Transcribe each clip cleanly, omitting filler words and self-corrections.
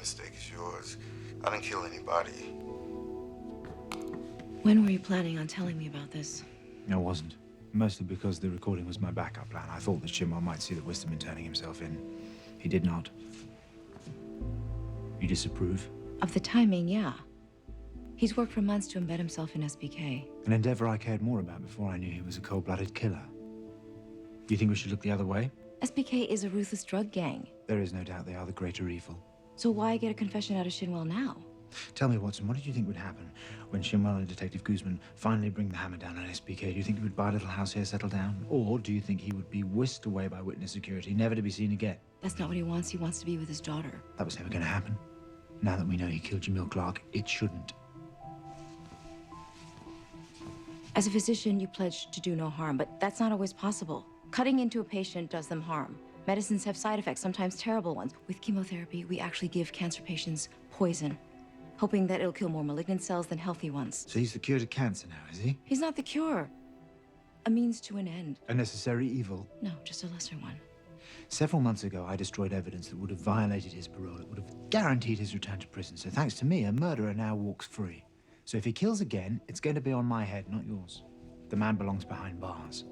mistake as yours. I didn't kill anybody. When were you planning on telling me about this? I wasn't. Mostly because the recording was my backup plan. I thought that Shinwell might see that Wisdom had turning himself in. He did not. You disapprove? Of the timing, yeah. He's worked for months to embed himself in SBK. An endeavor I cared more about before I knew he was a cold-blooded killer. You think we should look the other way? SBK is a ruthless drug gang. There is no doubt they are the greater evil. So why get a confession out of Shinwell now? Tell me, Watson, what did you think would happen when Shinwell and Detective Guzman finally bring the hammer down on SBK? Do you think he would buy a little house here, settle down? Or do you think he would be whisked away by witness security, never to be seen again? That's not what he wants. He wants to be with his daughter. That was never going to happen. Now that we know he killed Jamil Clark, it shouldn't. As a physician, you pledge to do no harm, but that's not always possible. Cutting into a patient does them harm. Medicines have side effects, sometimes terrible ones. With chemotherapy, we actually give cancer patients poison, hoping that it'll kill more malignant cells than healthy ones. So he's the cure to cancer now, is he? He's not the cure. A means to an end. A necessary evil? No, just a lesser one. Several months ago, I destroyed evidence that would have violated his parole. It would have guaranteed his return to prison. So thanks to me, a murderer now walks free. So if he kills again, it's going to be on my head, not yours. The man belongs behind bars.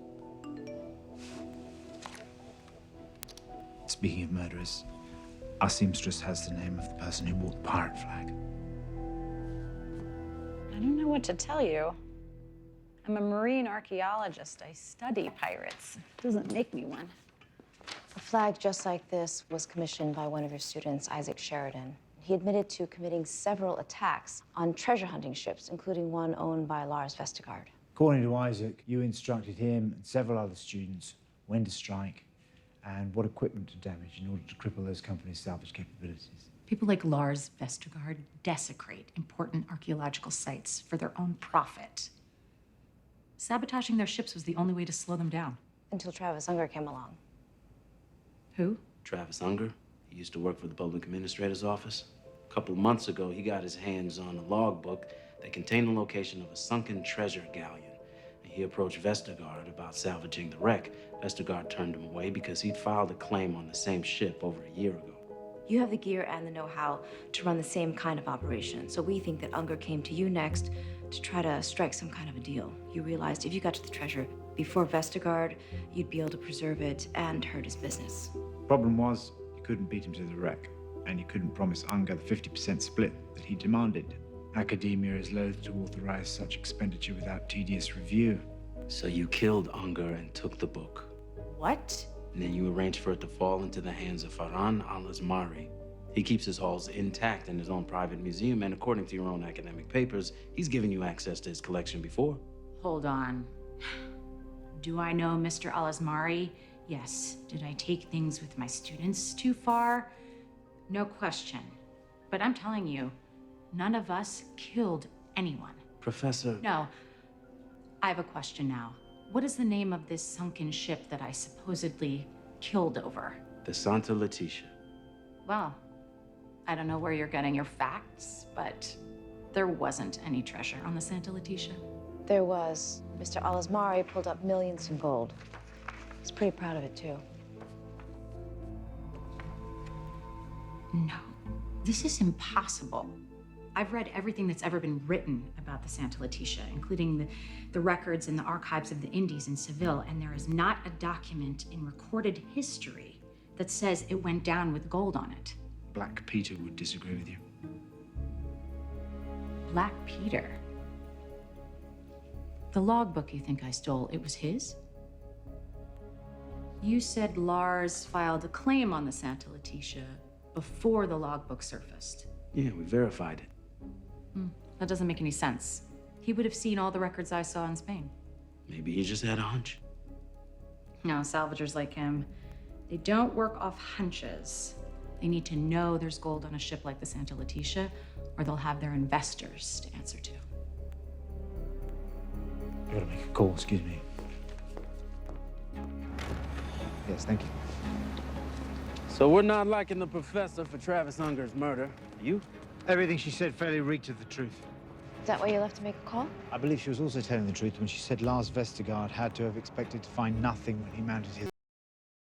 Speaking of murderers, our seamstress has the name of the person who wore the pirate flag. I don't know what to tell you. I'm a marine archaeologist. I study pirates. It doesn't make me one. A flag just like this was commissioned by one of your students, Isaac Sheridan. He admitted to committing several attacks on treasure hunting ships, including one owned by Lars Vestergaard. According to Isaac, you instructed him and several other students when to strike and what equipment to damage in order to cripple those companies' salvage capabilities. People like Lars Vestergaard desecrate important archaeological sites for their own profit. Sabotaging their ships was the only way to slow them down. Until Travis Unger came along. Who? Travis Unger. He used to work for the public administrator's office. A couple of months ago, he got his hands on a logbook that contained the location of a sunken treasure galleon. He approached Vestergaard about salvaging the wreck. Vestergaard turned him away because he'd filed a claim on the same ship over a year ago. You have the gear and the know-how to run the same kind of operation, so we think that Unger came to you next to try to strike some kind of a deal. You realized if you got to the treasure before Vestergaard, you'd be able to preserve it and hurt his business. Problem was, you couldn't beat him to the wreck, and you couldn't promise Unger the 50% split that he demanded. Academia is loath to authorize such expenditure without tedious review. So you killed Unger and took the book. What? And then you arranged for it to fall into the hands of Farhan al-Azmari. He keeps his halls intact in his own private museum, and according to your own academic papers, he's given you access to his collection before. Hold on. Do I know Mr. Al-Azmari? Yes. Did I take things with my students too far? No question. But I'm telling you, none of us killed anyone. Professor... No. I have a question now. What is the name of this sunken ship that I supposedly killed over? The Santa Leticia. Well, I don't know where you're getting your facts, but there wasn't any treasure on the Santa Leticia. There was. Mr. Al-Azmari pulled up millions in gold. He's pretty proud of it, too. No, this is impossible. I've read everything that's ever been written about the Santa Leticia, including the records in the archives of the Indies in Seville, and there is not a document in recorded history that says it went down with gold on it. Black Peter would disagree with you. Black Peter? The logbook you think I stole, it was his? You said Lars filed a claim on the Santa Leticia before the logbook surfaced. Yeah, we verified it. That doesn't make any sense. He would have seen all the records I saw in Spain. Maybe he just had a hunch. No, salvagers like him, they don't work off hunches. They need to know there's gold on a ship like the Santa Leticia, or they'll have their investors to answer to. I gotta make a call, excuse me. Yes, thank you. So we're not liking the professor for Travis Unger's murder. You? Everything she said fairly reeked of the truth. Is that why you left to make a call? I believe she was also telling the truth when she said Lars Vestergaard had to have expected to find nothing when he mounted his...